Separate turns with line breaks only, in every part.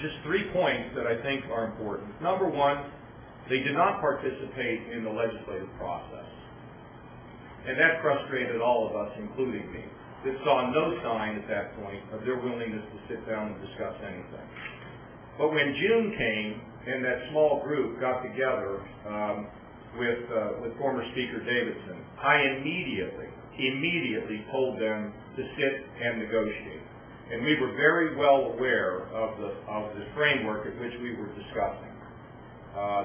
just 3 points that I think are important. Number one, they did not participate in the legislative process. And that frustrated all of us, including me, that saw no sign at that point of their willingness to sit down and discuss anything. But when June came and that small group got together with former Speaker Davidson, I immediately told them to sit and negotiate. And we were very well aware of the framework at which we were discussing.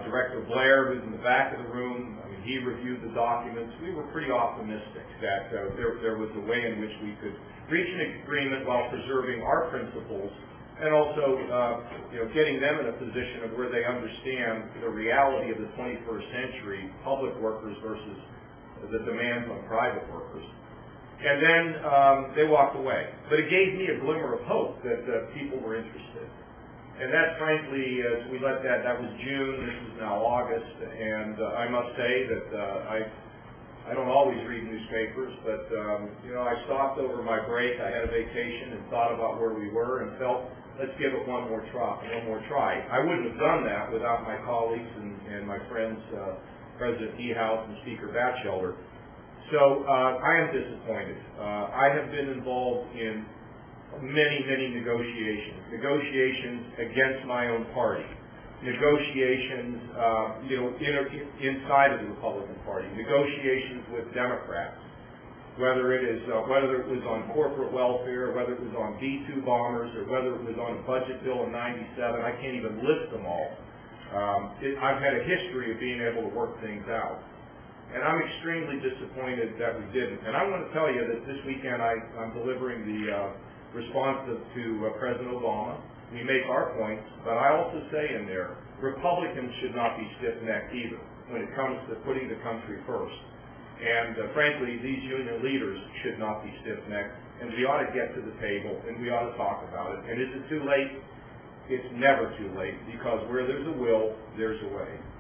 Director Blair, who's in the back of the room, I mean, he reviewed the documents. We were pretty optimistic that there was a way in which we could reach an agreement while preserving our principles and also getting them in a position of where they understand the reality of the 21st century, public workers versus the demands on private workers. And then they walked away. But it gave me a glimmer of hope that people were interested. And that, frankly, as we let that was June, this is now August, and I must say that I don't always read newspapers, but I stopped over my break. I had a vacation and thought about where we were and felt, let's give it one more try. I wouldn't have done that without my colleagues and my friends, President Ehouse and Speaker Batchelder. So I am disappointed. I have been involved in many negotiations against my own party, negotiations inside of the Republican Party, negotiations with Democrats, whether it was on corporate welfare, whether it was on B-2 bombers, or whether it was on a budget bill in '97. I can't even list them all. I've had a history of being able to work things out. And I'm extremely disappointed that we didn't. And I want to tell you that this weekend I'm delivering the response to President Obama. We make our points, but I also say in there, Republicans should not be stiff-necked either when it comes to putting the country first. And frankly, these union leaders should not be stiff-necked, and we ought to get to the table, and we ought to talk about it. And is it too late? It's never too late, because where there's a will, there's a way.